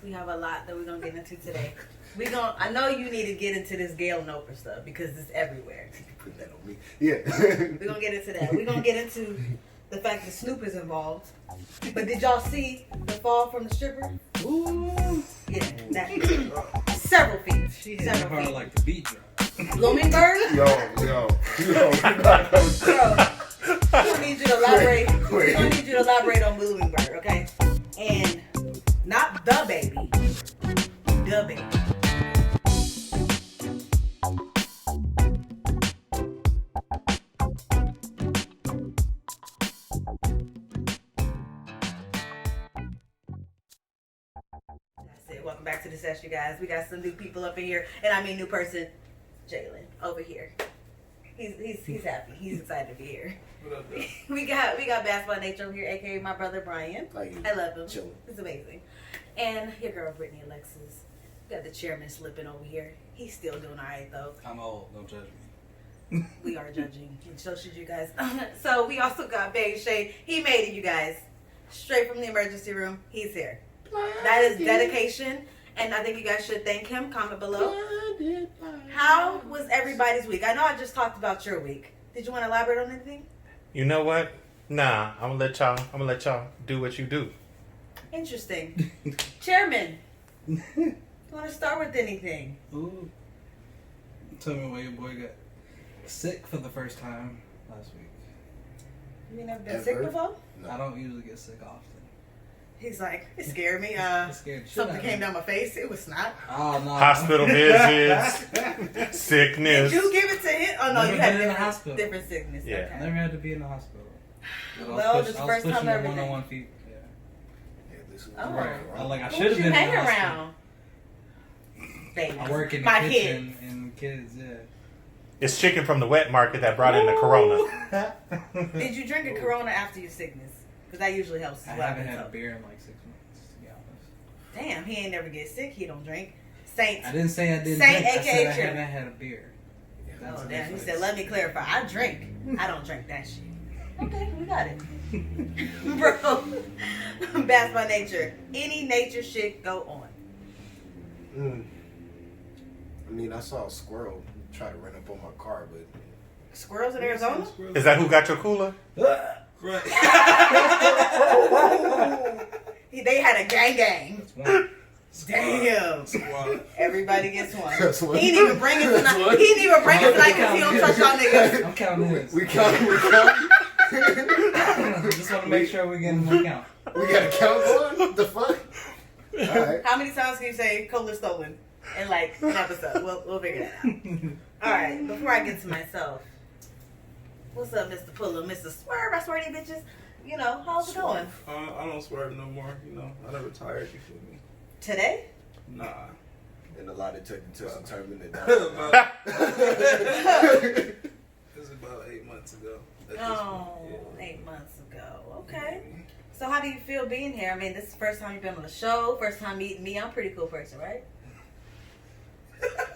We have a lot that we're gonna get into today. I know you need to get into this Gayle and Oprah stuff because it's everywhere. Put that on me. Yeah. We're gonna get into that. We're gonna get into the fact that Snoop is involved. But did y'all see the fall from the stripper? Ooh. Yeah, several feet. She hit that part like the beat drop. Bloomberg? Yo. Bro, we don't need you to elaborate. We don't need you to elaborate on Bloomberg, okay? And not the baby. The baby. Welcome back to the Sess'h, you guys. We got some new people up in here, and I mean new person, Jalen, over here. He's happy. He's excited to be here. What up, though? we got Basketball Nature over here, aka my brother Brian. I love him. Chilling. It's amazing. And your girl Brittany, Alexis. We got the chairman slipping over here. He's still doing all right though. I'm old. Don't judge me. We are judging, and so should you guys. So we also got Beige. He made it, you guys. Straight from the emergency room. He's here. That is dedication, and I think you guys should thank him. Comment below. How was everybody's week? I know I just talked about your week. Did you want to elaborate on anything? You know what? Nah, I'm gonna let y'all do what you do. Interesting. Chairman, you want to start with anything? Ooh. Tell me why your boy got sick for the first time last week. You never been sick before? No. I don't usually get sick often. He's like, it scared me. It scared Something came down my face. It was snot. Oh no. Hospital visits, sickness. Did you give it to him? Oh no, Never you had been in the hospital. different sickness. Yeah. Okay. I never had to be in the hospital. Well, this is the first time ever. 101 feet. Yeah, this is Oh. Right. I Who should have you been hang in the hospital. around? Baby. I work in the my kitchen kids. and kids, yeah. It's chicken from the wet market that brought in the corona. Did you drink a Corona after your sickness? Because that usually helps. I haven't had a beer in like 6 months, to be honest. Damn, he ain't never get sick. He don't drink. Saint. I didn't say I didn't Saint drink. I said I AKA haven't had a beer. That's Oh the damn, he difference. said, let me clarify. I drink. I don't drink that shit. Okay, we got it. Bro, that's my nature. Any nature shit go on. I mean, I saw a squirrel try to run up on my car, but Squirrels in Arizona? Is that who got your cooler? Right. They had a gang. That's one. Damn. Squad. Everybody gets one. That's one. He didn't even bring it tonight. He didn't even bring it tonight because he don't trust y'all niggas. I'm counting this. we count. Just want to make sure we're getting one count. We got to count one? What the fuck? All right. How many times can you say Cola stolen in like an episode? We'll figure that out. All right, before I get to myself, what's up, Mr. Puller, Mr. Swerve? I swear to you bitches. You know, how's it going? I don't swerve no more. You know, I never tired. You feel me? Today? Nah. And a lot of took some time in it. It's about 8 months ago. Oh, 8 months ago. Okay. So how do you feel being here? I mean, this is the first time you've been on the show. First time meeting me. I'm a pretty cool person, right?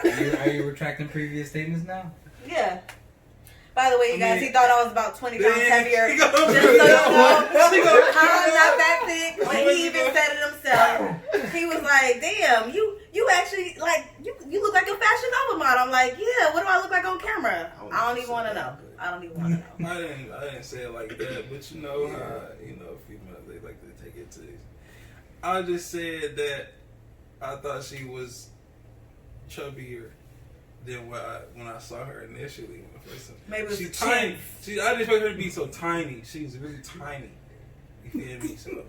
Are you retracting previous statements now? Yeah. By the way, you guys, he thought I was about 20 pounds heavier. Just so you know, I'm not that thick. But he even said it himself. He was like, "Damn, you actually like you look like a Fashion Nova model." I'm like, "Yeah, what do I look like on camera?" I don't even want to know. I don't even want to know. I didn't say it like that, but you know how females they like to take it to. I just said that I thought she was chubbier than when I saw her initially. Maybe it was she's the tiny. chins. I didn't expect her to be so tiny. She's really tiny. You feel me? So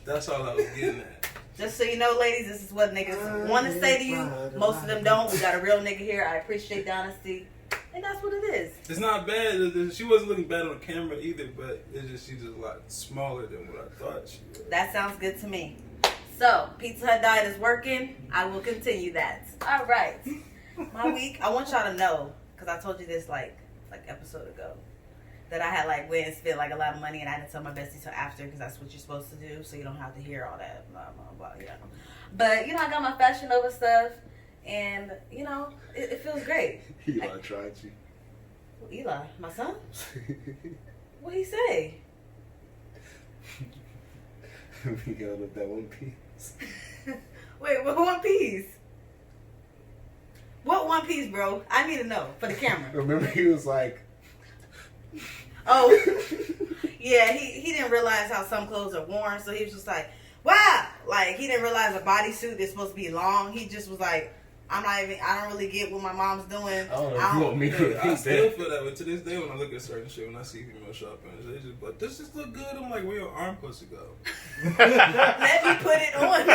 that's all I was getting at. Just so you know, ladies, this is what niggas want to say to you. Most of them don't. We got a real nigga here. I appreciate the honesty. And that's what it is. It's not bad. She wasn't looking bad on camera either, but she's just a lot smaller than what I thought she was. That sounds good to me. So, Pizza Hut diet is working. I will continue that. All right. My week, I want y'all to know, because I told you this like episode ago, that I had like went and spent like a lot of money, and I didn't tell my bestie till after, because that's what you're supposed to do, so you don't have to hear all that blah blah blah. Yeah. But I got my Fashion Nova stuff, and it feels great. Eli tried you. Eli, my son. What'd he say? We got up that one piece. Wait, what One Piece? What One Piece, bro? I need to know for the camera. Remember, he was like, Oh, yeah, he didn't realize how some clothes are worn, so he was just like, wow. Like, he didn't realize a bodysuit is supposed to be long. He just was like, I don't really get what my mom's doing. I don't know if you want me to I repeat still that. feel that way to this day when I look at certain shit, when I see female shopping, they just like, this just look good. I'm like, where your arm supposed to go? Let me put it on.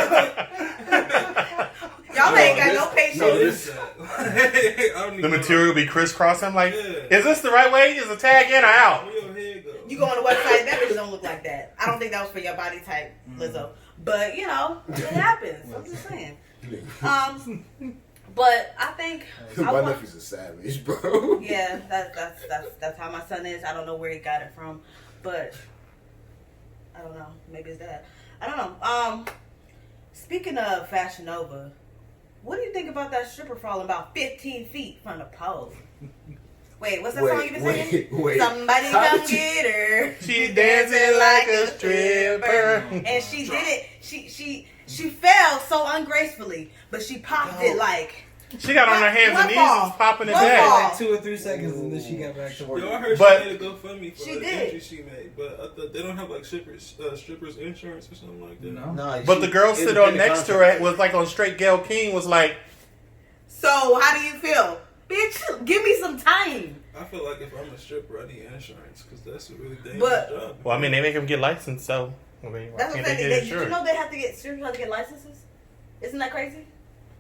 Y'all ain't got no patience. What is that? I don't The even material be crisscrossing. I'm like, Yeah. is this the right way? Is the tag in or out? Where your head go? You go on the website, that bitch don't look like that. I don't think that was for your body type, Lizzo. But, you know, it happens. I'm just saying. But I think My nephew's a savage, bro. yeah, that's how my son is. I don't know where he got it from, but I don't know. Maybe it's that. I don't know. Speaking of Fashion Nova, what do you think about that stripper falling about 15 feet from the pole? Wait, what's that song you been singing? Wait. Somebody How come did you- get her. She dancing like a stripper. And she did it. She fell so ungracefully, but she popped it like. She got on her hands One and knees ball. and popping it One back. ball. Like 2 or 3 seconds, and then she got back to work. Yo, I heard But- she made a GoFundMe for She the did. injury she made, but I thought they don't have like strippers insurance or something like that. No. Nah, But she- the girl sit on independent next to contractor. her was like on straight Gayle King was like, So how do you feel, bitch? Give me some time. I feel like if I'm a stripper, I need insurance because that's a really dangerous But- job. well, I mean, they make them get licensed, so I mean, why That's can't what they they get did. You insured? know they have to get strippers have to get licenses? Isn't that crazy?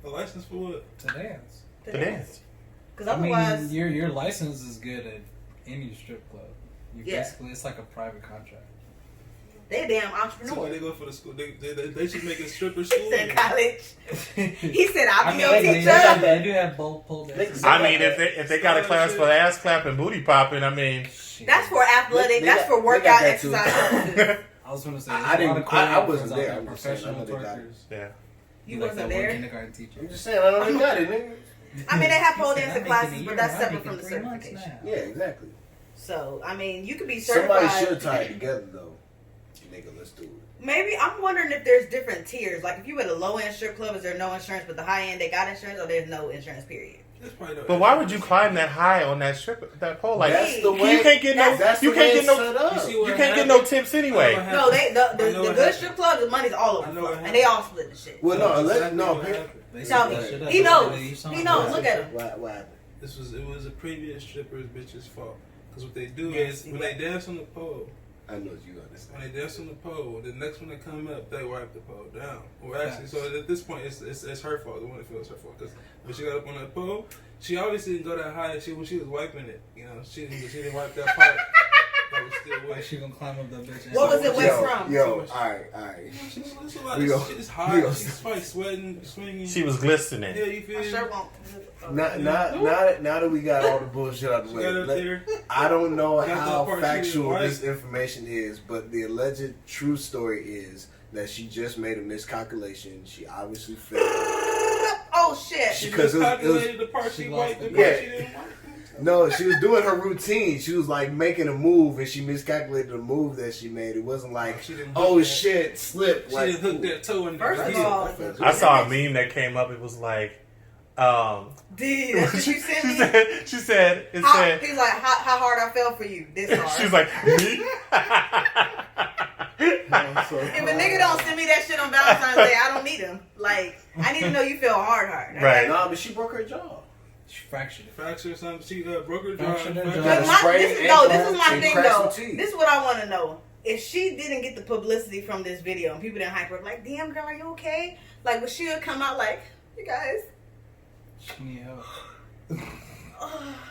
A license for what? To dance. To dance. Because I otherwise, mean, your license is good at any strip club. You Yeah. basically, it's like a private contract. they a damn So why entrepreneur. they go for the school? They should make a stripper He school. said college. He said, I'll I be mean, your they teacher. do have pole dance. I mean, if they got a class for ass clapping, booty popping, I mean, That's for athletic. They That's got- for they workout got that too. exercise. I was going to say, I there's a lot of I choreographers wasn't out there. I'm just saying, I professional know they got it. twerkers. yeah. You Like wasn't that one there. kindergarten teacher. I'm just saying, I know they got it, nigga. I mean, they have pole He said, dancing "I'm classes, making a but year, that's I'm separate from making the 3 months certification. now." Yeah, exactly. So, I mean, you could be Somebody certified. should tie it together, though. Nigga, let's do it. Maybe I'm wondering if there's different tiers. Like, if you at a low end strip club, is there no insurance, but the high end they got insurance, or there's no insurance? Period. That's probably no But why would you climb that high on that pole? Like, That's the Hey, way. you can't get no, That's you the can't way get it's no, set up. You see you what can't get happened? no tips anyway. I know No, they I the know the what good happened. strip clubs, the money's all I over know the what floor, and they all split the shit. Well, no, Exactly no, what happened. They Tell set me. that shit up He so knows. that each song- He knows. Look at him. What happened? It was a previous stripper's bitch's fault. Because what they do Yes, is when they dance on the pole, I know you understand. when they dance on the pole, the next one that come up, they wipe the pole down. Well, actually, so at this point, it's her fault. The one that feels her fault. Because when she got up on that pole, she obviously didn't go that high. When she was wiping it, you know, she didn't wipe that part that was still Like wet. she gonna climb up that bitch. What was it wet Yo, from? yo, alright. It's a lot We of go- shit. It's we hot. go- She's probably sweating, swinging. She was glistening. Yeah, you feel I me? sure won't. Now that we got all the bullshit out of She the got way, up there. I don't know Got that how part she factual didn't this information is, but the alleged true story is that she just made a miscalculation. She obviously failed. Oh shit! She Because it was- miscalculated the part she she lost wiped, the it. part Yeah. she didn't wipe. No, she was doing her routine. She was like making a move, and she miscalculated the move that she made. It wasn't like, She didn't oh hook that- shit, slip. She Like, didn't hook that toe in there. First of Yeah. all, I saw a meme that came up. It was like, dude, that's what you sent me. she said, it How, said, he's like, how hard I fell for you? This hard. she was like, me? If a nigga don't send me that shit on Valentine's Day, I don't need him. Like, I need to know you feel hard. Okay? Right. nah, but she broke her jaw. She fractured it. Fracture or something. She broke her jaw. Fractured her jaw. But Sprained this ankle is my and thing cracked though. some teeth. This is what I want to know. If she didn't get the publicity from this video and people didn't hype her up, like, damn girl, are you okay? Like, would she have come out like, you guys? She need help.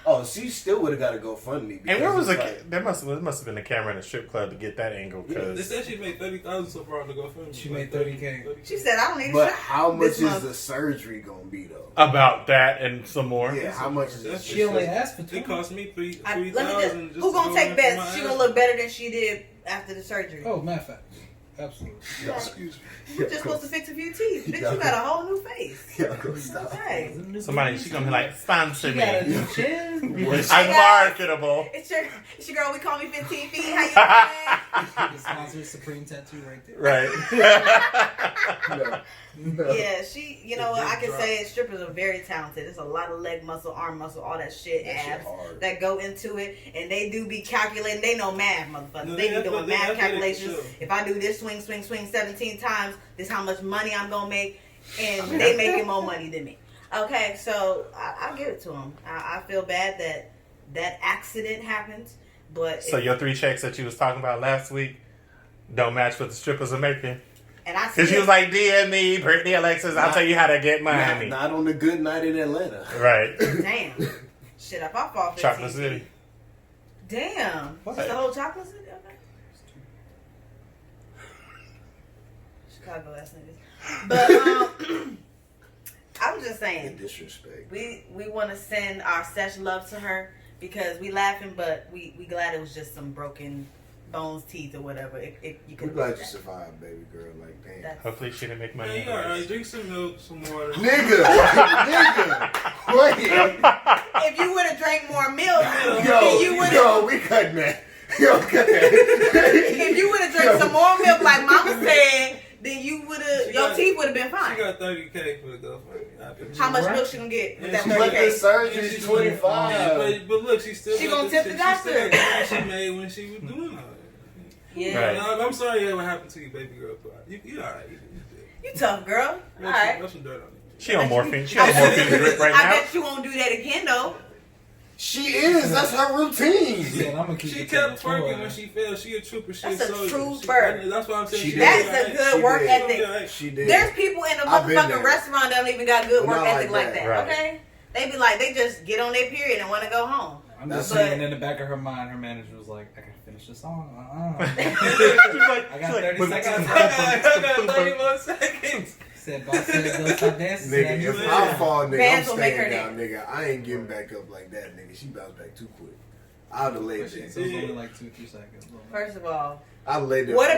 Oh, she still would have got to GoFundMe. And where was it's there must have been a camera in a strip club to get that angle They because said she made $30,000 so far on the GoFundMe. She made $30K. She said, I don't need a But shot how much this is month. the surgery gonna be though? about that and some more. Yeah, how much is That's it? She only asked for It 20. cost me Let me just, $3,000. who gonna take bets? She gonna look better than she did after the surgery. Oh, matter of fact. Absolutely. Excuse me. You're just supposed to fix a few teeth. Bitch, you got a whole new face. Yeah, go stop. Okay. Somebody, she gonna be like, sponsor She got a me. new chin. I'm marketable. It's your girl. We call me 15 feet. How you doing? The sponsor Supreme Tattoo right there. Right. No. Yeah, she, you know what, I can say strippers are very talented. There's a lot of leg muscle, arm muscle, all that shit, That shit abs hard. that go into it. And they do be calculating. They know math, motherfuckers. No, they be that's doing what they- math that's what they calculations. show. If I do this swing 17 times, this how much money I'm going to make. And they making more money than me. Okay, so I give it to them. I feel bad that accident happened. But So your 3 checks that you was talking about last week don't match what the strippers are making? and I Because she was like, DM me, Brittany, Alexis, I'll tell you how to get money. Not on a good night in Atlanta. Right. damn. Shit, if I fall 15 Chocolate City. Damn. What? Just the whole Chocolate City? Okay. Chicago ass niggas. But I'm just In saying, disrespect. we want to send our Sess'h love to her because we laughing, but we glad it was just some broken bones, teeth, or whatever. You We're could glad you survived, baby girl. Like, damn. That's- Hopefully she didn't make money. Man, you alright? Drink some milk, some water. Nigga! Wait. If you would have drank more milk, Yo, you would have. yo, we cutting that. Yo, cut that. If you would have drank some more milk, like Mama said, then you would have. She Your got- teeth would have been She fine. got 30K for the GoFundMe. How much milk she gonna get with that She But the 30K? surgery's 25. But look, she still. She got gonna tip the she doctor. still got the money she made when she was doing all that. Yeah. Right. No, I'm sorry that what happened to you, baby girl. But you alright. You tough, girl. All right. Rub some dirt on it. She on morphine. She on morphine drip right I now. bet you won't do that again, though. She is. That's her routine. Said, I'm gonna keep She it kept to the twerking tour. when she fell. She a trooper. She That's a a soldier. true She- bird. That's why I'm saying She she did. That's did a alright. good She work did. ethic. She did. There's people in a I've been motherfucking there. restaurant that don't even got good work Not ethic like like that. that, Right. okay? They be like, they just get on their period and want to go home. I'm just But- saying, in the back of her mind, her manager was like, I gotta finish the song. She's like, I got she's 30 like, seconds. I got 30 more seconds. Said, boss said, go stop dancing. Nigga, if Man. I fall, nigga, Bands I'm will make staying her down, nigga. I ain't getting back up like that, nigga. She bounced back too quick. I'd have laid It there. was only like 2-3 seconds. First of all, I laid there. what for a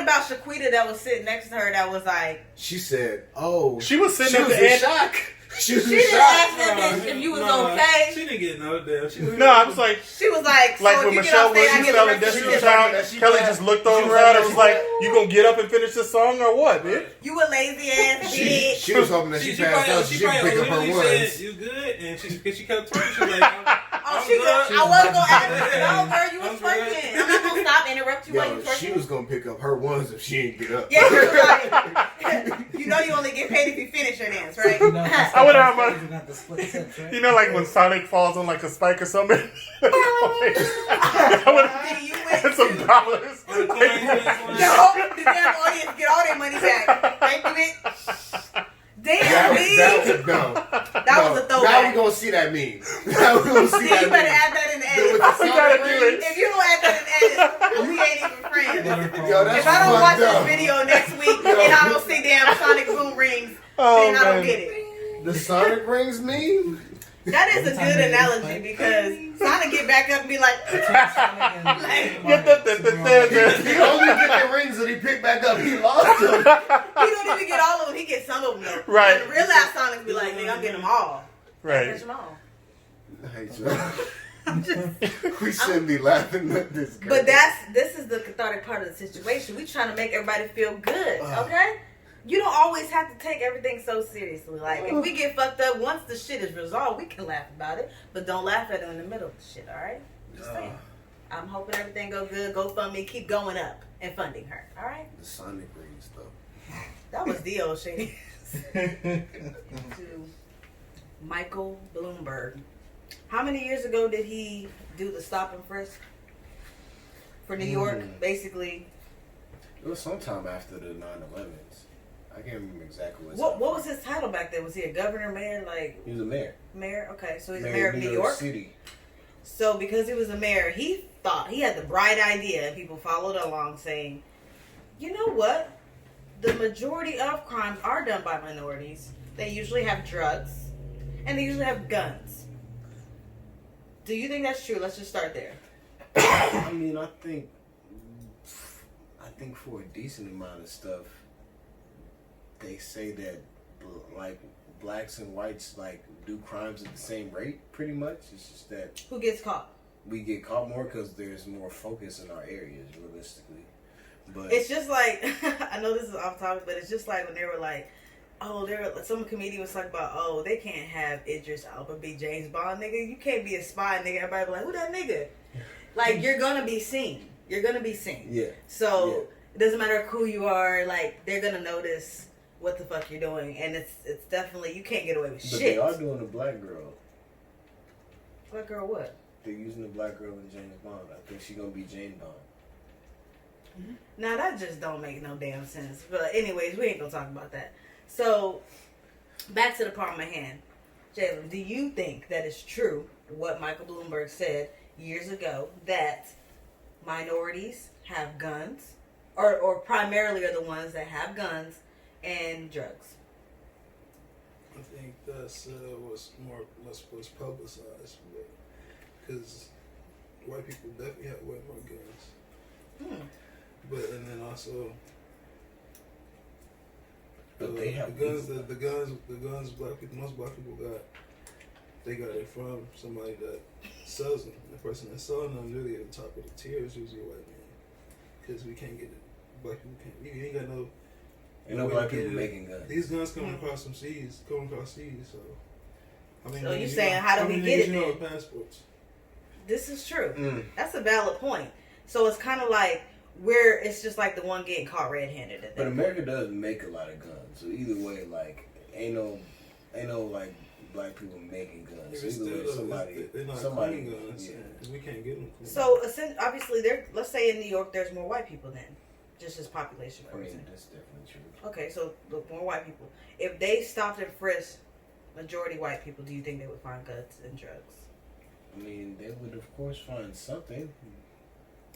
about second. Shaquita that was sitting next to her that was like, She said, "Oh, She was sitting she at was the in end. shock. She was she in didn't shock." ask that bitch if you was Nah, okay. She didn't get no damn. She was No, I was like, She was like, so like if when you Michelle get off stage, I Williams get fell the in rest of Destiny's the Child, that she Kelly passed. just looked She over was her like, and was like, you gonna get up and finish the song or what, bitch? You a lazy ass bitch. She was hoping that she passed out. She didn't pick up her literally ones. said, you good? And she kept twerking. She was like, Oh, I'm she good. good. I was gonna ask good. you. No, girl, you was I'm good. twerking. I'm not gonna stop and interrupt you while you Yo, twerking. she was gonna pick up her ones if she didn't get up. Yeah, she was like, you know you only get paid if you finish your dance, right? You know, I wonder how much- You got the split steps, right? You know, like when Sonic falls on like a spike or something. Then you went And some to- dollars. On the coin, No, the damn audience get all their money back. Thank you, bitch. Damn, Lee. That was a throwback. Now we gonna see that meme. Now we gonna see Yeah, that you better meme. add that in the With edit. the We gotta Sonic do ring. it. If you don't add that in the edit, we ain't even friends. Yo, that's If I don't watch fucked up. this video next week and I don't see damn Sonic boom rings, Oh, then I don't man. get it. The Sonic rings meme. That is a Every time good they analogy fight. because Sonic get back up and be like, Get the- He only get the rings that he picked back up. He lost them. he don't even get all of them. He gets some of them though. Right. And the real ass Sonic be like, nigga, I'm getting them all. Right. Catch them all. Hey, Joe. I'm just, We shouldn't be laughing at this girl. but this is the cathartic part of the situation. We trying to make everybody feel good, okay? You don't always have to take everything so seriously. Like, if we get fucked up, once the shit is resolved, we can laugh about it. But don't laugh at it in the middle of the shit, alright? Just saying. I'm hoping everything go good. GoFundMe, keep going up and funding her, alright? the Sonic rings though. That was the old shady. To Michael Bloomberg. How many years ago did he do the stop and frisk for New York? Basically, It was sometime after the 9/11s. I can't remember exactly what was his title back then? Was he a governor, mayor, like He was a mayor. mayor? Okay, so he's a mayor of New York. City. So because he was a mayor, he thought he had the bright idea, and people followed along, saying, "You know what? The majority of crimes are done by minorities. They usually have drugs, and they usually have guns." Do you think that's true? Let's just start there. I mean, I think for a decent amount of stuff, they say that like blacks and whites like do crimes at the same rate. Pretty much, it's just that Who gets caught? we get caught more because there's more focus in our areas, realistically. But it's just like I know this is off topic, but it's just like when they were like, oh, some comedian was talking about, oh, they can't have Idris Elba be James Bond, nigga. You can't be a spy, nigga. Everybody be like, who that nigga? Like, you're gonna be seen. You're gonna be seen. Yeah. So it doesn't matter who you are. Like, they're gonna notice what the fuck you're doing, and it's definitely, you can't get away with but shit. they are doing a black girl. Black girl, what? They're using the black girl in James Bond. I think she's gonna be Jane Bond. Now that just don't make no damn sense. But anyways, we ain't gonna talk about that. So back to the problem at hand. Jalen, do you think that it's true what Michael Bloomberg said years ago, that minorities have guns, or primarily are the ones that have guns and drugs? I think that's what's publicized, because white people definitely have way more guns. But and then also, But they have the guns. Black people, most black people got. They got it from somebody that sells them. The person that's selling them really at the top of the tier is usually a white man, because we can't get it. Black people can't. You ain't got no. Ain't no black people making guns. These guns coming across some seas, So I mean, So you saying, how do we get it? You know, then? passports. This is true. That's a valid point. So it's kind of like it's just like the one getting caught red-handed. But America does make a lot of guns, so either way, like ain't no like black people making guns. So either way, they're not somebody guns. Yeah. We can't get them. So obviously, let's say in New York, there's more white people then, just as population. I mean, that's definitely true. Okay, so look, more white people. If they stopped and frisked majority white people, do you think they would find guns and drugs? I mean, they would of course find something.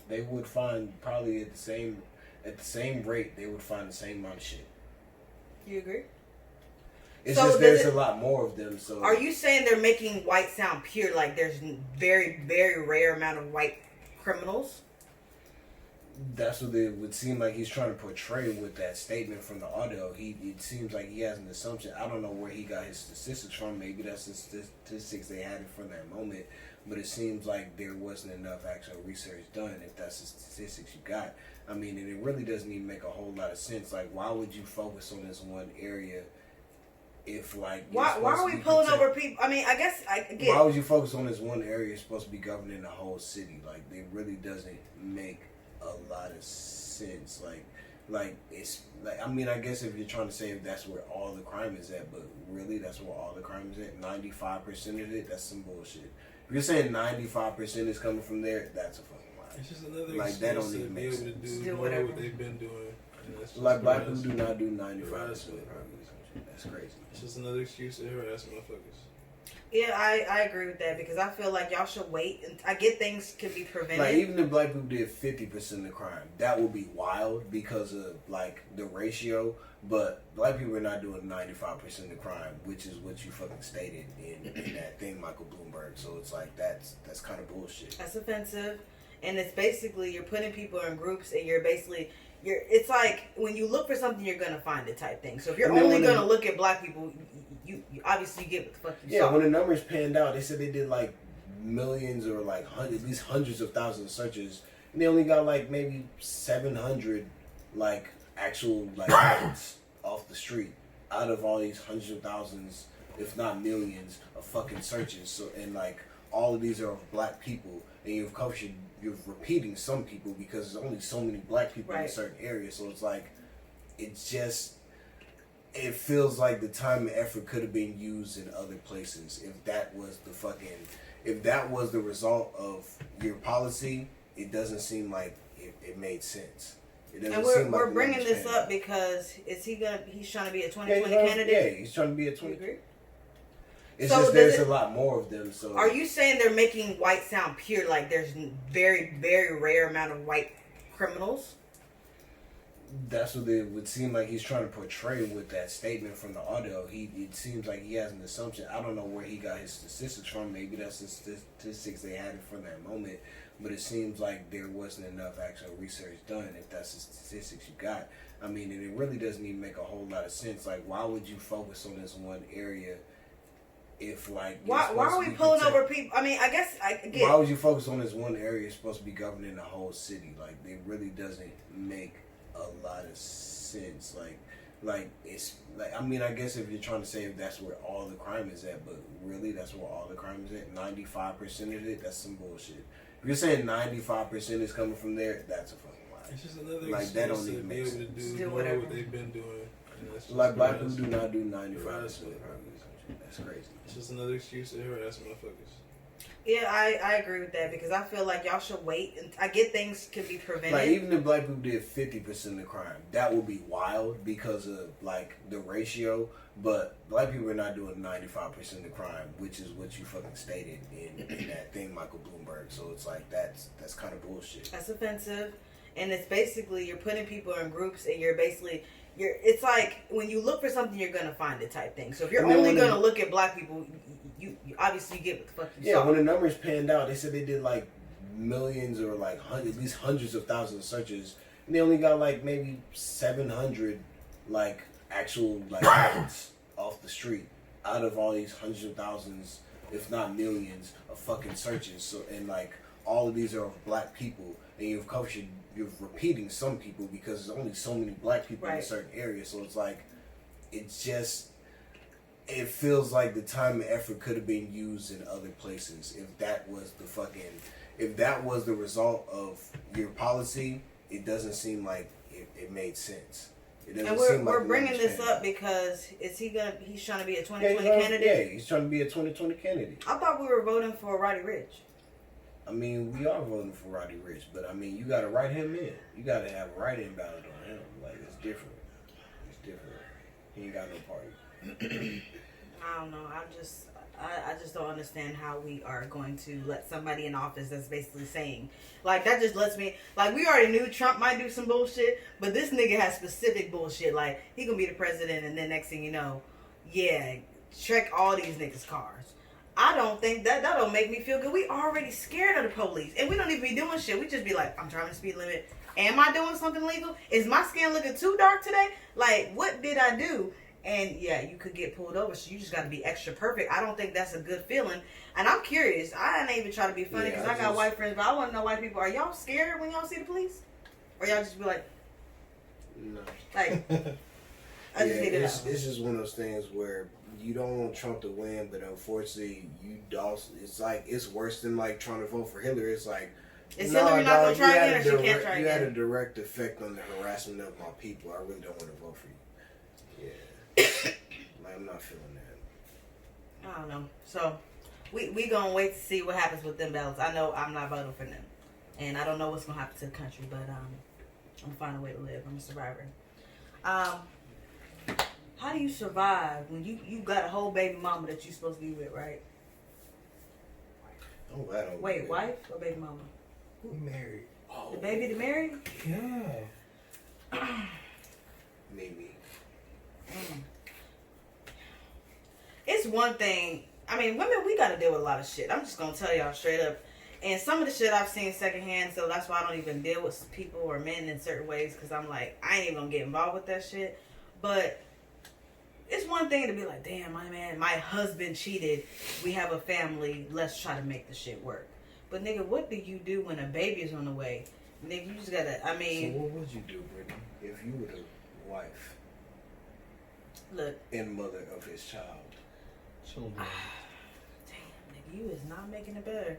They would find probably at the same rate. They would find the same amount of shit. You agree? It's So just there's a lot more of them. So are you saying they're making white sound pure? Like there's very, very rare amount of white criminals? that's what it would seem like he's trying to portray with that statement from the audio. It seems like he has an assumption. I don't know where he got his statistics from. Maybe that's the statistics they had from that moment. But it seems like there wasn't enough actual research done if that's the statistics you got. I mean, and it really doesn't even make a whole lot of sense. Like, why would you focus on this one area if, like... Why are we pulling over people? I mean, I guess I get... Why would you focus on this one area you're supposed to be governing the whole city? Like, it really doesn't make a lot of sense. Like it's like, I mean, I guess if you're trying to say if that's where all the crime is at, but really that's where all the crime is at. 95% of it, that's some bullshit. If you're saying 95% is coming from there, that's a fucking lie. It's just another like that don't even make sense. Do whatever what they've been doing. Like black people do not do 95%. That's crazy. It's just another excuse to harass motherfuckers. Yeah, I agree with that because I feel like y'all should wait. And I get things can be prevented. Like, even if black people did 50% of the crime, that would be wild because of, like, the ratio. But black people are not doing 95% of the crime, which is what you fucking stated in that thing, Michael Bloomberg. So it's like, that's kind of bullshit. That's offensive. And it's basically, you're putting people in groups and you're basically... It's like when you look for something, you're gonna find it type thing. So if you're only gonna look at black people, you obviously get what the fuck you saw. Yeah, when the numbers panned out, they said they did like millions or like at least hundreds of thousands of searches, and they only got like maybe 700 like actual like hits off the street out of all these hundreds of thousands, if not millions, of fucking searches. So and like all of these are of black people, and you're repeating some people because there's only so many black people in a certain area. So it's like, it feels like the time and effort could have been used in other places. If that was the result of your policy, it doesn't seem like it made sense. It doesn't and we're bringing this up because he's trying to be a 2020 candidate? Yeah, he's trying to be a 2020. You agree? It's so just there's a lot more of them. So are you saying they're making white sound pure? Like there's very, very rare amount of white criminals? That's what it would seem like he's trying to portray with that statement from the audio. It seems like he has an assumption. I don't know where he got his statistics from. Maybe that's the statistics they had from that moment. But it seems like there wasn't enough actual research done if that's the statistics you got. I mean, and it really doesn't even make a whole lot of sense. Like, why would you focus on this one area if like why are we pulling over people? I mean, I guess I get. Why would you focus on this one area? It's supposed to be governing the whole city. Like, it really doesn't make a lot of sense. Like it's like, I mean, I guess if you're trying to say if that's where all the crime is at, but really that's where all the crime is at. 95% of it, that's some bullshit. If you're saying 95% is coming from there, that's a fucking lie. It's just another like that don't even make sense. Do whatever what they've been doing. Like black people do not do 95% of crime. That's crazy. It's just another excuse to harass motherfuckers. Yeah, I agree with that because I feel like y'all should wait. And I get things can be prevented. Like, even if black people did 50% of the crime, that would be wild because of like the ratio. But black people are not doing 95% of the crime, which is what you fucking stated in that thing, Michael Bloomberg. So it's like that's kind of bullshit. That's offensive, and it's basically you're putting people in groups, and it's like when you look for something, you're gonna find it type thing. So if you're only gonna look at black people, you obviously get what the fuck you saw. Yeah, when the numbers panned out, they said they did like millions or like at least hundreds of thousands of searches, and they only got like maybe 700 like actual like hits off the street out of all these hundreds of thousands, if not millions, of fucking searches. So and like all of these are of black people, and you're repeating some people because there's only so many black people in a certain area. So it's like, it feels like the time and effort could have been used in other places. If that was the result of your policy, it doesn't seem like it made sense. It doesn't and we're bringing this up because he's trying to be a 2020 candidate? Yeah, he's trying to be a 2020 candidate. I thought we were voting for Roddy Ricch. I mean, we are voting for Roddy Ricch, but I mean, you got to write him in. You got to have a write-in ballot on him. Like, it's different. It's different. He ain't got no party. I don't know. I just don't understand how we are going to let somebody in office that's basically saying, like, that just lets me, like, we already knew Trump might do some bullshit, but this nigga has specific bullshit. Like, he gonna be the president, and then next thing you know, yeah, check all these niggas' cars. I don't think that don't make me feel good. We already scared of the police, and we don't even be doing shit. We just be like, I'm driving the speed limit. Am I doing something legal? Is my skin looking too dark today? Like, what did I do? And yeah, you could get pulled over, so you just got to be extra perfect. I don't think that's a good feeling. And I'm curious. I ain't even try to be funny because I got white friends, but I want to know white people. Are y'all scared when y'all see the police? Or y'all just be like, no. Like, I just need to know. It's just one of those things where you don't want Trump to win, but unfortunately, it's like, it's worse than like trying to vote for Hillary. It's like, is Hillary not going to try again, or she can't try again? You had a direct effect on the harassment of my people. I really don't want to vote for you. Yeah. Like, I'm not feeling that. I don't know. So, we gonna wait to see what happens with them ballots. I know I'm not voting for them. And I don't know what's gonna happen to the country, but I'm gonna find a way to live. I'm a survivor. How do you survive when you got a whole baby mama that you're supposed to be with, right? Oh, I don't. Wait, wife or baby mama? Who married? Oh. The baby to marry? Yeah. Maybe. It's one thing. I mean, women, we got to deal with a lot of shit. I'm just going to tell y'all straight up. And some of the shit I've seen secondhand, so that's why I don't even deal with people or men in certain ways, because I'm like, I ain't even going to get involved with that shit. But it's one thing to be like, damn, my husband cheated. We have a family. Let's try to make the shit work. But, nigga, what do you do when a baby is on the way? Nigga, you just got to, I mean. So what would you do, Brittany, if you were the wife? Look. And mother of his child. Children. Damn, nigga, you is not making it better.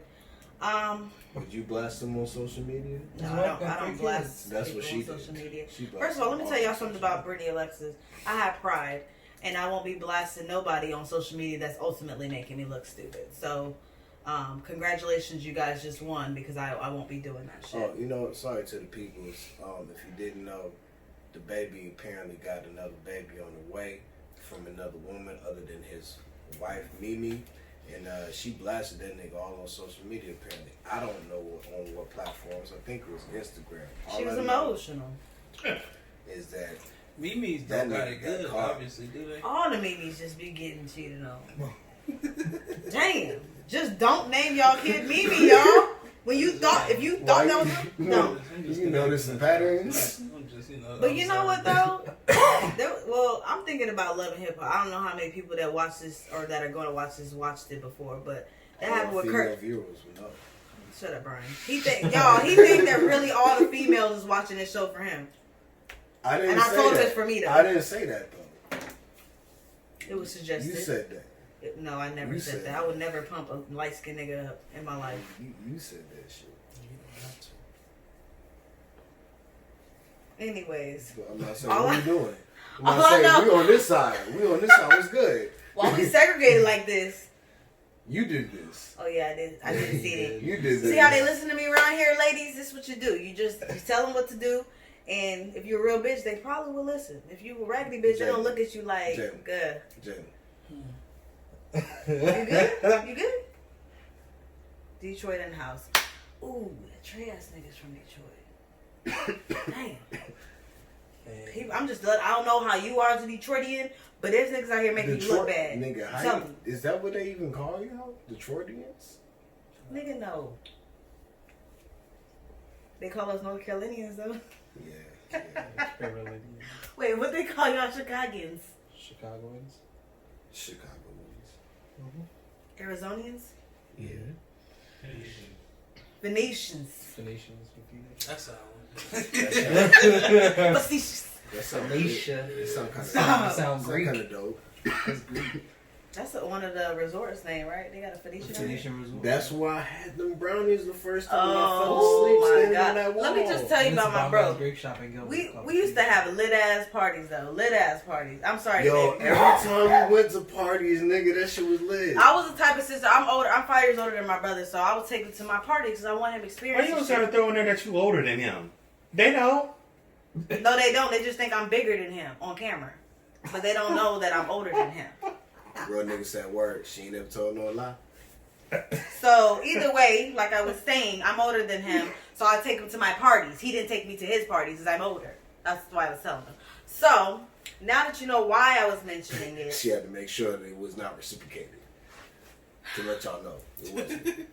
Would you blast them on social media? No, I don't blast. That's what she on social did. media. She First of all, let me tell y'all something about Brittany Alexis. I have pride, and I won't be blasting nobody on social media that's ultimately making me look stupid. So, congratulations, you guys just won, because I won't be doing that shit. Oh, sorry to the people. If you didn't know, the baby apparently got another baby on the way from another woman other than his wife, Mimi. And she blasted that nigga all on social media, apparently. I don't know on what platforms. I think it was Instagram. She was emotional. Is that Mimi's don't got it good, obviously, do they? All the Mimis just be getting cheated on. Damn. Just don't name y'all kid Mimi, y'all. When you thought, if you thought that was no. You notice the patterns. But you know what though? Well, I'm thinking about Love and Hip Hop. I don't know how many people that watch this or that are going to watch this watched it before, but that happened with Kurt. Viewers would know. Shut up, Brian. He think that really all the females is watching this show for him. I didn't and say I told that. him it's for me though. I didn't say that though. It was suggested. You said that. No, I never said that. I would never pump a light skinned nigga up in my life. You said that shit. You don't have to. Anyways. But I'm not saying what you doing. I'm All not I know- saying we on this side. We on this side. What's good? While we segregated like this. You did this. Oh yeah, I did. I didn't see it. You did this. See how they listen to me around here, ladies? This is what you do. You tell them what to do. And if you're a real bitch, they probably will listen. If you a raggedy bitch, they don't look at you like, good. Jalen. You good? You good? Detroit in the house. Ooh, that Trey ass niggas from Detroit. Damn. I'm just, I don't know how you are as a Detroitian, but there's niggas out here making you look bad. Nigga, is that what they even call you? Detroitians? Nigga, no. They call us North Carolinians, though. Yeah. Wait, what they call y'all Chicagoans? Chicagoans. Arizonians? Yeah. Venetians. That's how. Facetious. That sounds Greek. kind of dope. That's Greek. That's one of the resorts name, right? They got a Phoenician resort. That's why I had them brownies the first time I fell Oh asleep my standing on god! that wall. Let me just tell you about my bro. We used to have lit ass parties though. Lit ass parties. I'm sorry. Yo, baby. every time we went to parties, nigga, that shit was lit. I was the type of sister. I'm older. I'm 5 years older than my brother, so I would take him to my party because I want him to Why experience. you don't try to throw in there that you older than him? They know. No, they don't. They just think I'm bigger than him on camera, but they don't know that I'm older than him. Real nigga said word. She ain't never told no lie. So either way, like I was saying, I'm older than him, so I take him to my parties. He didn't take me to his parties because I'm older. That's why I was telling him. So now that you know why I was mentioning it, She had to make sure that it was not reciprocated. To let y'all know it wasn't.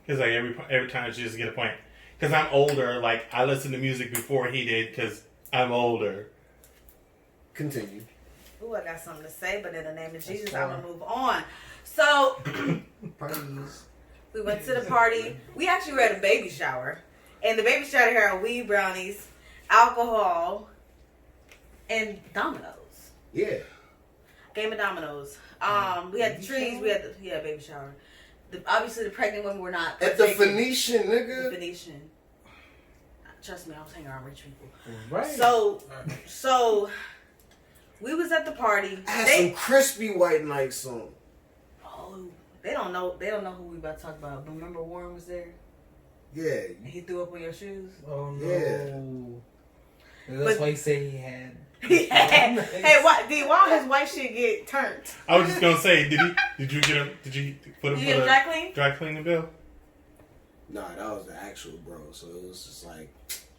It's like every time she just get a point. Because I'm older, like I listened to music before he did because I'm older. Continue. ooh, I got something to say, but in the name of Jesus, I'm gonna move on. So Parties. we went to the party. We actually were at a baby shower, and the baby shower had weed brownies, alcohol, and dominoes. Yeah. Game of dominoes. We had the trees. We had the baby shower. Obviously, the pregnant women were not At the partaking. Phoenician, nigga. The Venetian. Trust me, I was hanging around rich people. Right. So we was at the party. I had some crispy white nights on. Oh, they don't know who we about to talk about. But remember Warren was there? Yeah. And he threw up on your shoes? Oh no. Yeah. That's why he said he had. Hey, why his white shit get turned? I was just gonna say, did you put him Did you get dry clean? Dry cleaning bill? Nah, that was the actual bro. So it was just like,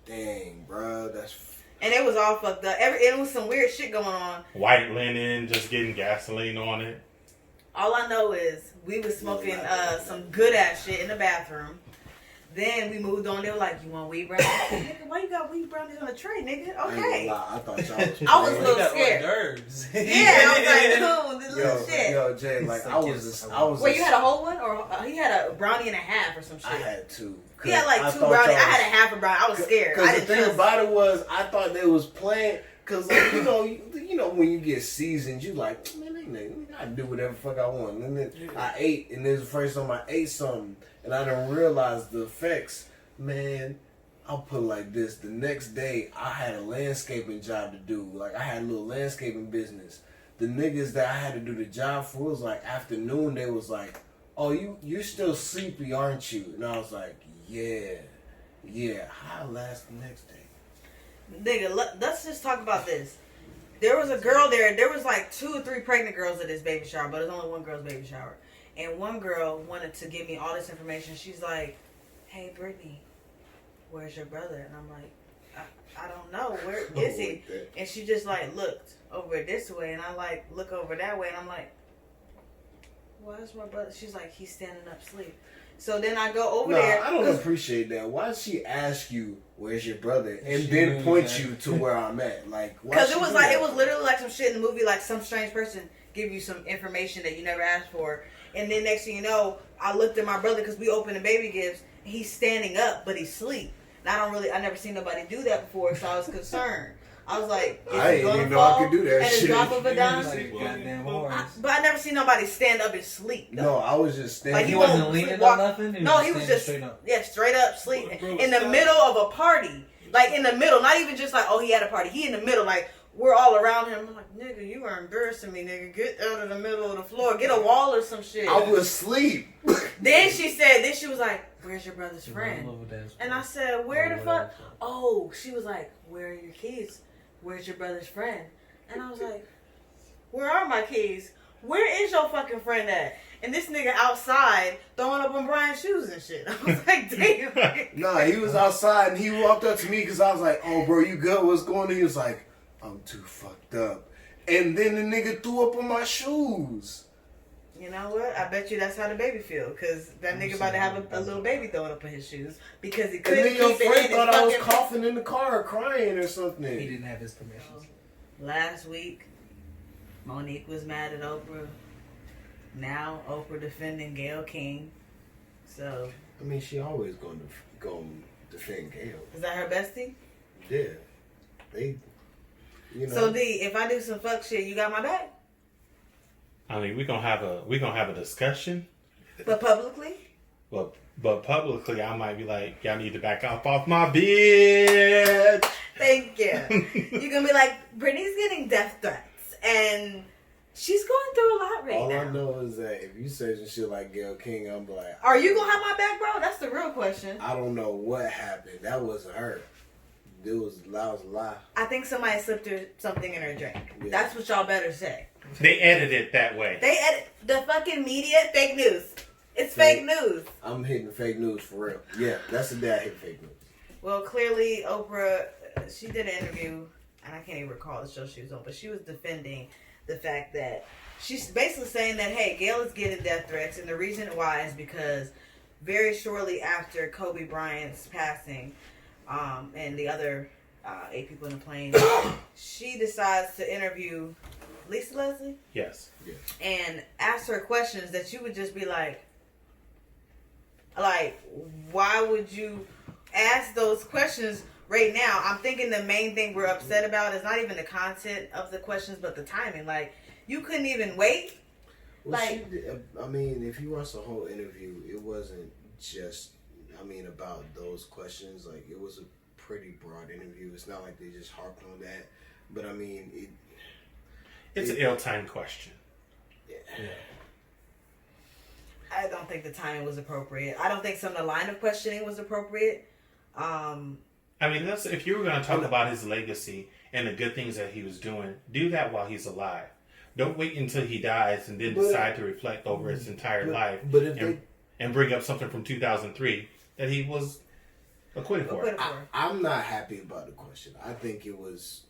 dang, bro, that's. And it was all fucked up. It was some weird shit going on. White linen, just getting gasoline on it. All I know is we was smoking some good ass shit in the bathroom. Then we moved on. They were like, "You want weed brownies?" Nigga, why you got weed brownies on the tray, nigga? Okay. I thought y'all was. I was a little scared. Nerves. Yeah, I was like, "Cool, this little shit." Yo, Jay, like I was. Wait, you had a whole one, or he had a brownie and a half, or some shit? I had two. He had like two brownies. I had a half a brownie. I was scared. Because the thing about it was, I thought they was playing. Cause like, you know when you get seasoned, you like, man, I do whatever the fuck I want. And then I ate, and this is the first time I ate something, and I didn't realize the effects. Man, I'll put it like this. The next day, I had a landscaping job to do. Like, I had a little landscaping business. The niggas that I had to do the job for was like afternoon. They was like, oh, you're still sleepy, aren't you? And I was like, yeah. How last the next day? Nigga, let's just talk about this. There was a girl there. There was like 2 or 3 pregnant girls at this baby shower, but it was only one girl's baby shower. And one girl wanted to give me all this information. She's like, hey, Brittany, where's your brother? And I'm like, I don't know. Where is he? And she just like looked over this way, and I like look over that way, and I'm like, where's my brother? She's like, he's standing up asleep. So then I go over No, there. I don't appreciate that. Why'd she ask you where's your brother and then point you to where I'm at? Like, because it was like it was literally like some shit in the movie, like some strange person give you some information that you never asked for, and then next thing you know, I looked at my brother because we opened the baby gifts. He's standing up, but he's asleep. And I never seen nobody do that before, so I was concerned. I was like, I didn't even know I could do that at shit. the drop of a dime? Goddamn horse. But I never seen nobody stand up and sleep, though. No, I was just standing. Like, He you wasn't won't leaning walk- on nothing? No, he was just straight up. Yeah, straight up sleep. Bro, In the stop. middle of a party. Like, in the middle. Not even just like, oh, he had a party. He in the middle. Like, we're all around him. I'm like, nigga, you are embarrassing me, nigga. Get out of the middle of the floor. Get a wall or some shit. I was asleep. Then she was like, where's your brother's friend? And I said, where the fuck? Oh, she was like, where are your keys? Where's your brother's friend? And I was like, where are my keys? Where is your fucking friend at? And this nigga outside throwing up on Brian's shoes and shit. I was like, damn. Nah, he was outside and he walked up to me because I was like, oh, bro, you good? What's going on? He was like, I'm too fucked up. And then the nigga threw up on my shoes. You know what? I bet you that's how the baby feel. Because that nigga about to have a little baby throwing up in his shoes. Because he And couldn't then your keep it friend in his thought I was fucking... coughing in the car or crying or something. He didn't have his permission. Last week, Monique was mad at Oprah. Now Oprah defending Gayle King. So, I mean, she always going to defend Gayle. is that her bestie? Yeah. They, you know. So D, if I do some fuck shit, you got my back? I mean, we're gonna have a discussion, But publicly? but publicly, I might be like, y'all need to back off my bitch. Thank you. You're gonna be like, Brittany's getting death threats, and she's going through a lot right All now. I know is that if you say some shit like Gayle King, I'm like, Are you gonna have my back, bro? That's the real question. I don't know what happened. That wasn't her. That was a lie. I think somebody slipped her something in her drink. Yeah. That's what y'all better say. They edit it that way. They edit the fucking media, fake news. It's fake news. I'm hitting fake news for real. Yeah, that's the day I hit fake news. Well, clearly Oprah, she did an interview, and I can't even recall the show she was on, but she was defending the fact that she's basically saying that, hey, Gayle is getting death threats, and the reason why is because very shortly after Kobe Bryant's passing, and the other 8 people in the plane, she decides to interview Lisa Leslie? Yes. And ask her questions that you would just be like, why would you ask those questions right now? I'm thinking the main thing we're upset about is not even the content of the questions, but the timing. Like, you couldn't even wait. Well, Like- I mean, if you watch the whole interview, it wasn't just, about those questions. Like, it was a pretty broad interview. It's not like they just harped on that. But, It's an ill-timed question. I don't think the timing was appropriate. I don't think some of the line of questioning was appropriate. I mean, if you were going to talk about his legacy and the good things that he was doing, do that while he's alive. Don't wait until he dies and then decide to reflect over his entire life and bring up something from 2003 that he was acquitted for. I'm not happy about the question. I think it was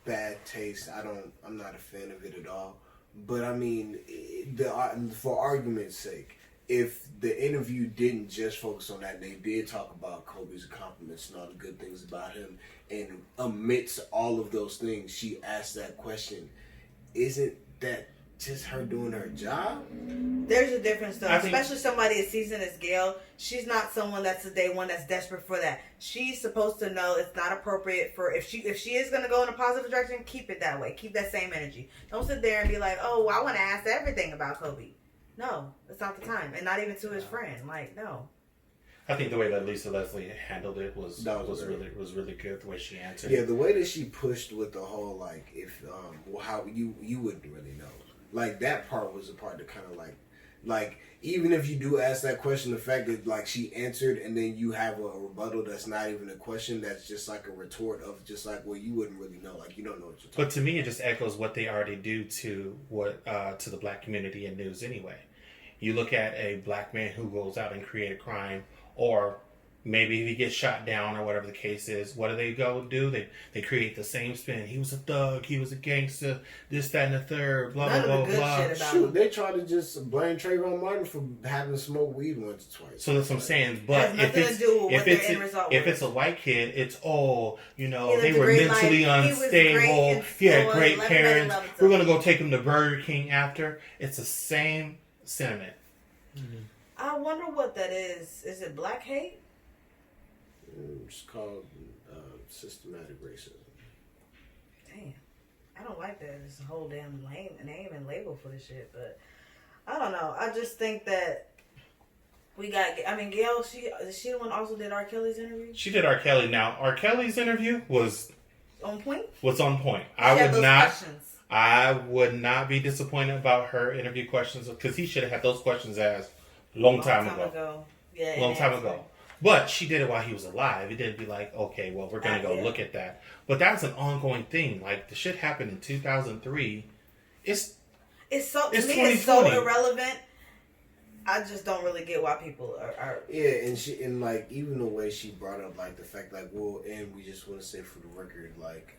bad taste. I'm not a fan of it at all. But for argument's sake, if the interview didn't just focus on that, and they did talk about Kobe's accomplishments and all the good things about him, and amidst all of those things, she asked that question, isn't that just her doing her job? There's a difference, though. Especially somebody as seasoned as Gayle. She's not someone that's a day one that's desperate for that. She's supposed to know it's not appropriate for if she is going to go in a positive direction. Keep it that way. Keep that same energy. Don't sit there and be like, "Oh, I want to ask everything about Kobe." No, it's not the time, and not even to his friend. Like, no. I think the way that Lisa Leslie handled it was really good. The way she answered. Yeah, the way that she pushed with the whole how you wouldn't really know. Like, that part was the part that kind of like even if you do ask that question, the fact that she answered and then you have a rebuttal that's not even a question, that's just like a retort of just like, well, you wouldn't really know, like you don't know what you're talking But to me, it just echoes what they already do to to the black community in news anyway. You look at a black man who goes out and create a crime, or maybe if he gets shot down or whatever the case is, what do they go do? They create the same spin. He was a thug. He was a gangster. This, that, and the third. Blah, None blah, of the good blah, shit blah. about Shoot, him. they try to just blame Trayvon Martin for having smoked weed once or twice. So that's what I'm saying. But Has if nothing it's to do with if what their it's end result if was. it's a white kid, it's all He they lived a were great mentally life. He was great unstable. in He had school. great Let parents. love it We're to gonna him. go take him to Burger King after. It's the same sentiment. I wonder what that is. Is it black hate? It's called systematic racism. Damn. I don't like that. It's a whole damn name and label for this shit. But I don't know. I just think that we got. I mean, Gayle. She the one also did R. Kelly's interview. She did R. Kelly. Now R. Kelly's interview was On point. on point. She had those questions. I would not be disappointed about her interview questions because he should have had those questions asked long time ago. Yeah. Long time ago. But she did it while he was alive. It didn't be like, okay, well, we're going to go look at that. But that was an ongoing thing. Like, the shit happened in 2003. It's so, to it's me, it's so 2020. irrelevant. I just don't really get why people are Yeah, and like even the way she brought up like the fact like, well, and we just want to say for the record, like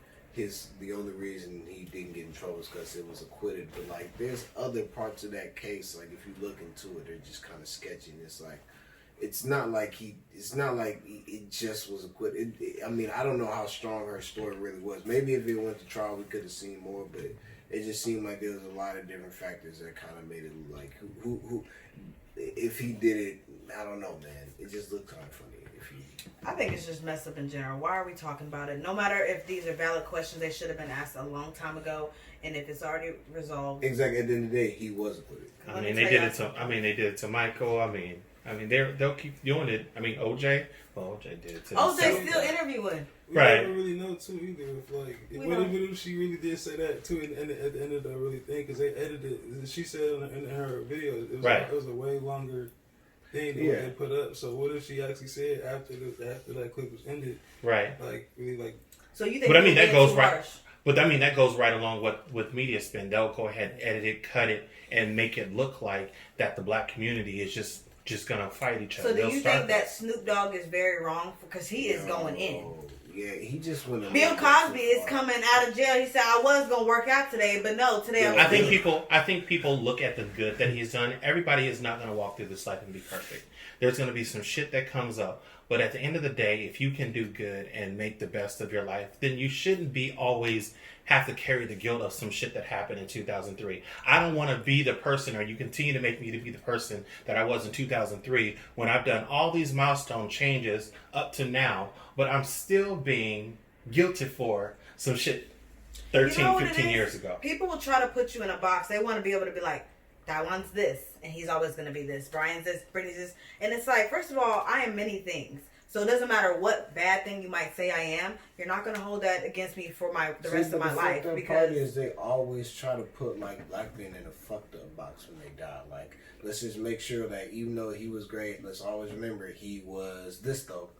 the only reason he didn't get in trouble is because it was acquitted. But like there's other parts of that case, like if you look into it, they're just kind of sketchy. And it's like it just was acquitted. I mean, I don't know how strong her story really was. Maybe if it went to trial, we could have seen more. But it just seemed like there was a lot of different factors that kind of made it like who if he did it. I don't know, man. It just looked kind of funny. I think it's just messed up in general. Why are we talking about it? No matter if these are valid questions, they should have been asked a long time ago. And if it's already resolved, Exactly. At the end of the day, he was acquitted. I mean, they did it to Michael. I mean, they'll keep doing it. I mean, OJ. Well, OJ did it to himself. OJ still interviewing. We Right. don't really know too either. If what if she really did say that too, and at the end of the really thing, because they edited. She said in her video, it was a way longer thing than what they put up. So what if she actually said after that clip was ended? Right. Like really like. So you think? But I mean that goes right. Harsh? But I mean that goes right along with media spin. They'll go ahead, edit it, cut it, and make it look like that the black community is just gonna fight each other. So do you think that Snoop Dogg is very wrong because he is going in? Yeah, he just went. Bill Cosby is coming out of jail. He said, "I was gonna work out today, but no, today I'm." I think people look at the good that he's done. Everybody is not going to walk through this life and be perfect. There's going to be some shit that comes up. But at the end of the day, if you can do good and make the best of your life, then you shouldn't be always have to carry the guilt of some shit that happened in 2003. I don't want to be the person, or you continue to make me to be the person that I was in 2003 when I've done all these milestone changes up to now, but I'm still being guilty for some shit 13, 15 years ago. People will try to put you in a box. They want to be able to be like, that one's this, and he's always going to be this. Brian's this, Brittany's this. And it's like, first of all, I am many things. So it doesn't matter what bad thing you might say I am. You're not going to hold that against me for the rest of my life. Because is they always try to put like black men in a fucked up box when they die. Like, let's just make sure that even though he was great, let's always remember he was this though.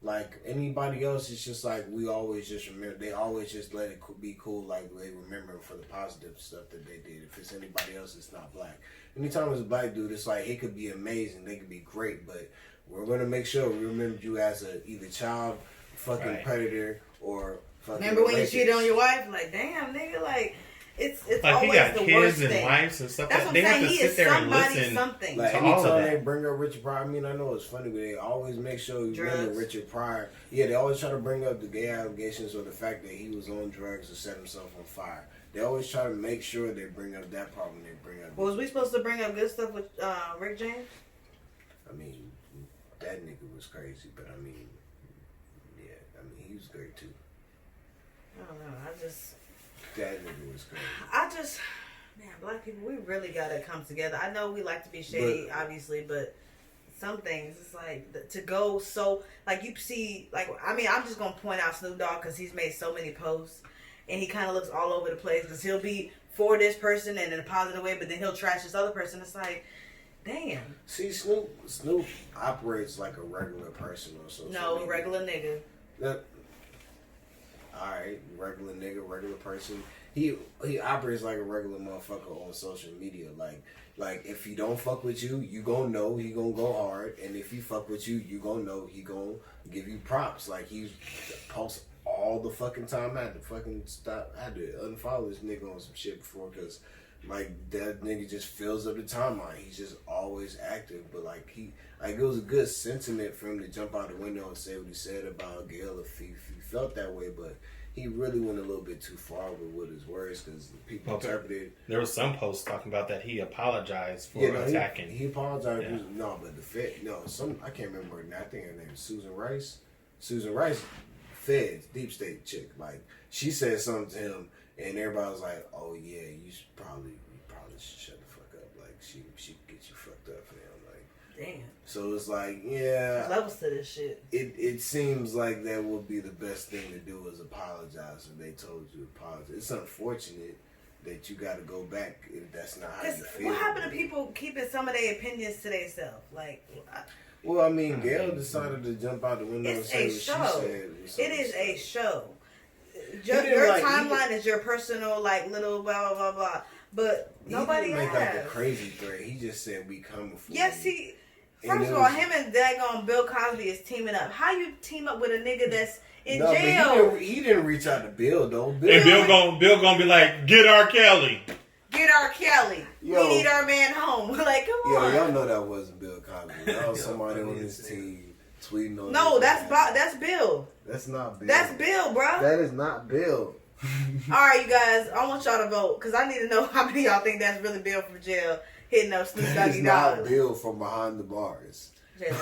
Like anybody else, it's just like we always just remember. They always just let it be cool. Like they remember him for the positive stuff that they did. If it's anybody else, it's not black. Anytime it's a black dude, it's like it could be amazing. They could be great, but we're gonna make sure we remember you as a either child, fucking predator, or fucking. Remember when racist. you cheated on your wife? Like, damn, nigga, like. It's like always he got the kids worst and thing. wives and stuff. That's what they I'm have saying. to He sit is there and somebody listen something. Like to all of anytime that. they bring up Richard Pryor, I mean, I know it's funny, but they always make sure you remember Drugs. Richard Pryor. Yeah, they always try to bring up the gay allegations or the fact that he was on drugs or set himself on fire. They always try to make sure they bring up that part when they bring up. Well, was we supposed to bring up good stuff with Rick James? I mean, that nigga was crazy, but I mean, yeah, I mean, he was great too. I don't know. That nigga was crazy. Man, black people, we really gotta come together. I know we like to be shady, obviously, but some things, it's like, to go so, like, you see, like, I mean, I'm just gonna point out Snoop Dogg because he's made so many posts, and he kind of looks all over the place, because he'll be for this person and in a positive way, but then he'll trash this other person. It's like, damn. See, Snoop operates like a regular person or social media. Regular nigga. Alright, regular nigga, regular person. he operates like a regular motherfucker on social media. Like if he don't fuck with you, you gon' know he gon' go hard, and if he fuck with you, you gon' know he gon' give you props. Like he posts all the fucking time. I had to fucking stop. I had to unfollow this nigga on some shit before because like that nigga just fills up the timeline. He's just always active, but like it was a good sentiment for him to jump out the window and say what he said about Gayle if he felt that way, but he really went a little bit too far with his words because people interpreted. There was some posts talking about that he apologized for attacking. He apologized. Yeah. No, but I can't remember her name. I think her name is Susan Rice. Susan Rice, Feds, deep state chick. Like she said something to him, and everybody was like, "Oh yeah, you probably should shut the fuck up." Like she get you fucked up for him. Like damn. So it's like, yeah, levels to this shit. It seems like that would be the best thing to do is apologize if they told you to apologize. It's unfortunate that you got to go back if that's not how you feel. What happened to people keeping some of their opinions to themselves? Like, well, I mean, Gayle decided to jump out the window and say what she said. It is a show. Your timeline is your personal, like, little blah, blah, blah, blah. But nobody didn't make like a crazy threat. He just said, we coming for you. Yes, First of all, him and daggone Bill Cosby is teaming up. How you team up with a nigga that's in jail? He didn't reach out to Bill, though. And Bill gonna be like, get R. Kelly. Get R. Kelly. Yo, we need our man home. Like, come on. Y'all know that wasn't Bill Cosby. That was somebody on his team tweeting on. No, that's Bill. That's not Bill. That's Bill, bro. That is not Bill. All right, you guys. I want y'all to vote because I need to know how many of y'all think that's really Bill from jail. Hitting up Snoop Dogg. It's not Bill from behind the bars. Bill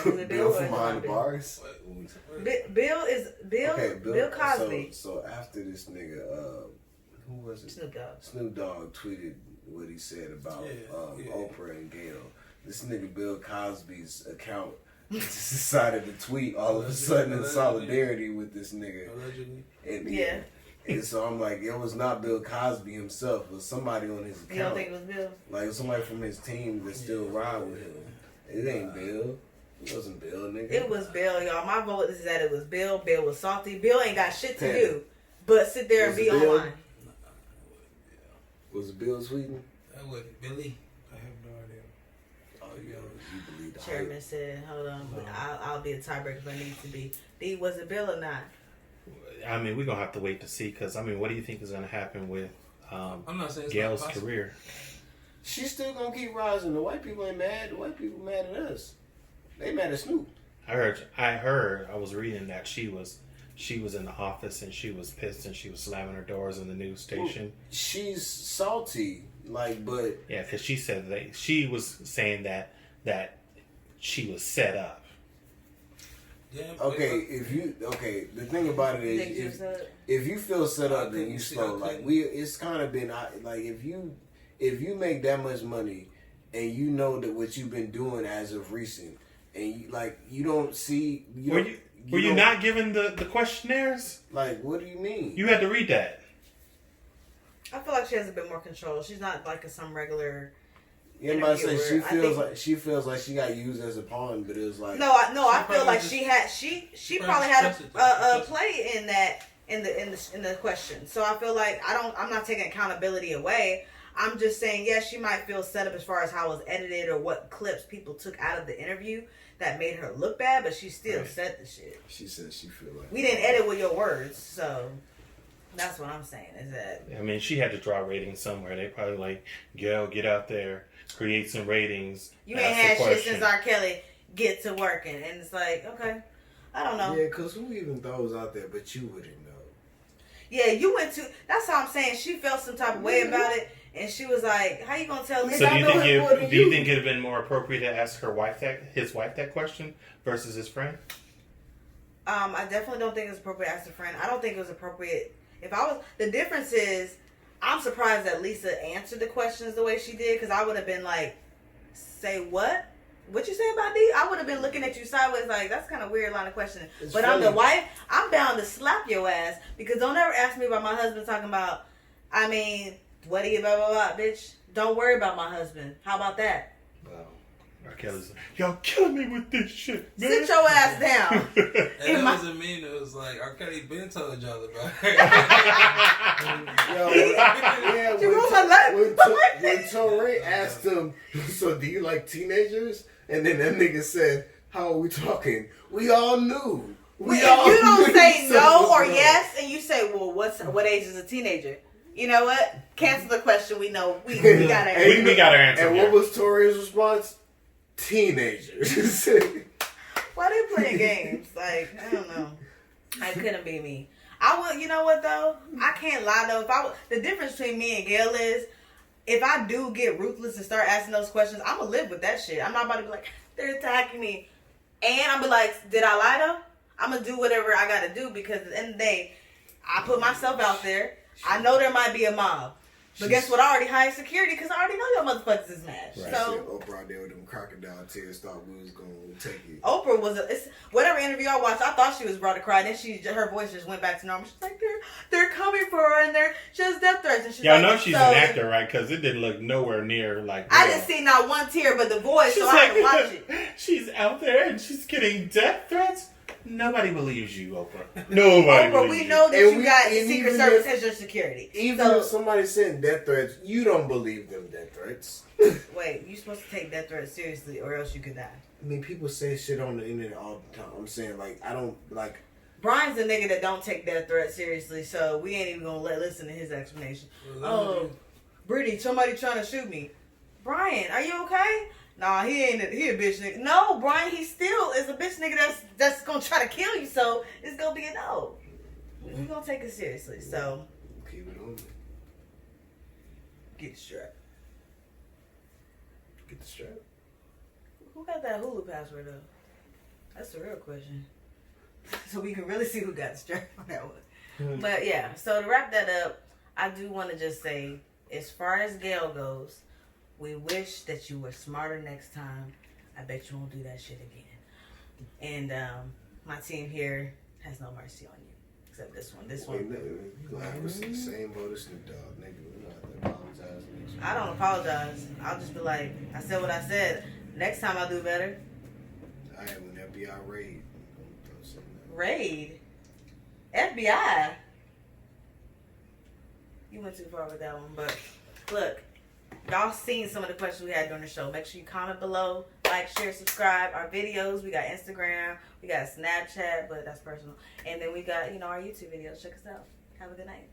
from behind the bars? Bill is Bill Cosby. So after this nigga, who was it? Snoop Dogg tweeted what he said about Oprah and Gayle. This nigga Bill Cosby's account just decided to tweet all of a sudden in solidarity with this nigga. And, and so I'm like, it was not Bill Cosby himself. It was somebody on his account. You don't think it was Bill? Like somebody from his team that still ride with him. It ain't Bill. It wasn't Bill, nigga. It was Bill, y'all. My vote is that it was Bill. Bill was salty. Bill ain't got shit to do but sit there and be online. Was it Bill Sweden? That wasn't Billy. I have no idea. Oh, yeah. You believe the Chairman hype. said, hold on. I'll be a tiebreaker if I need to be. D, was it Bill or not? I mean, we're going to have to wait to see because, I mean, what do you think is going to happen with I'm not saying Gayle's career? She's still going to keep rising. The white people ain't mad. The white people mad at us. They mad at Snoop. I was reading that she was in the office and she was pissed and she was slamming her doors in the news station. Well, she's salty, but... Yeah, because she said that she was saying that she was set up. The thing about it is, if you feel set up, then you slow. Like it's kind of been like if you make that much money, and you know that what you've been doing as of recent, and you don't see. Were you not given the questionnaires? Like, what do you mean? You had to read that. I feel like she has a bit more control. She's not like some regular. Yeah, I say she feels like she got used as a pawn, but it was like I feel like she probably had a play in that in the question. So I feel like I'm not taking accountability away. I'm just saying she might feel set up as far as how it was edited or what clips people took out of the interview that made her look bad, but she still said the shit. She said she feel like we didn't edit with your words, so. That's what I'm saying. Is that? I mean, she had to draw ratings somewhere. They probably like, Gayle, get out there, create some ratings. You ain't had shit since R. Kelly. Get to working, and it's like, okay, I don't know. Yeah, because who even throws out there? But you wouldn't know. Yeah, you went to. That's how I'm saying. She felt some type of way about it, and she was like, "How you gonna tell me?" So do you think it'd have been more appropriate to ask his wife that question versus his friend? I definitely don't think it's appropriate to ask a friend. I don't think it was appropriate. The difference is, I'm surprised that Lisa answered the questions the way she did, because I would have been like, say what? What you say about D? I would have been looking at you sideways like, that's kind of weird line of questioning. But I'm the wife, I'm bound to slap your ass, because don't ever ask me about my husband talking about, what do you blah, blah, blah, bitch? Don't worry about my husband. How about that? Well, R. Kelly's like, y'all killing me with this shit, man. Sit your ass down. And it wasn't mean. It was like R. Kelly been told y'all about it. When Torre asked him, so do you like teenagers? And then that nigga said, how are we talking? We all knew. You don't say no or yes, and you say, well, what age is a teenager? You know what? Cancel the question. We know. We got our answer. We got our answer. And what was Torre's response? Teenagers. Why they playing games? Like, I don't know. It couldn't be me. I would. You know what though? I can't lie though. The difference between me and Gayle is, if I do get ruthless and start asking those questions, I'm gonna live with that shit. I'm not about to be like, they're attacking me, and I'm be like, did I lie though? I'm gonna do whatever I gotta do, because at the end of the day, I put myself out there. I know there might be a mob. But guess what? I already hired security because I already know y'all motherfuckers is mad. Right. So Oprah out there with them crocodile tears thought we was gonna take it. Oprah was whatever interview I watched, I thought she was about to cry. Then her voice just went back to normal. She's like, they're coming for her and she has death threats. And she's y'all like, know she's an actor, right? Because it didn't look nowhere near like. I didn't see not one tear, but the voice. She's so I had to watch it. She's out there and she's getting death threats. Nobody believes you, Oprah. Nobody. Oprah, we know that you got Secret Service as your security. Even if somebody sent death threats, you don't believe them death threats. Wait, you're supposed to take death threats seriously, or else you could die. I mean, people say shit on the internet all the time. I'm saying, like, I don't like. Brian's a nigga that don't take death threats seriously, so we ain't even gonna listen to his explanation. Brittany, somebody trying to shoot me. Brian, are you okay? Nah, he ain't. He a bitch nigga. No, Brian, he still is a bitch nigga that's gonna try to kill you. So it's gonna be a no. We gonna take it seriously. So keep it on. Get the strap. Get the strap. Who got that Hulu password though? That's the real question. So we can really see who got the strap on that one. But yeah. So to wrap that up, I do want to just say, as far as Gayle goes, we wish that you were smarter next time. I bet you won't do that shit again. And my team here has no mercy on you. Except this one. This one. You gonna have us in the same boat as Snoop Dogg, nigga. We gonna have to apologize. I don't apologize. I'll just be like, I said what I said. Next time I'll do better. I have an FBI raid. Raid? FBI? You went too far with that one, but look. Y'all seen some of the questions we had during the show. Make sure you comment below, like, share, subscribe. Our videos, we got Instagram, we got Snapchat, but that's personal. And then we got, our YouTube videos. Check us out. Have a good night.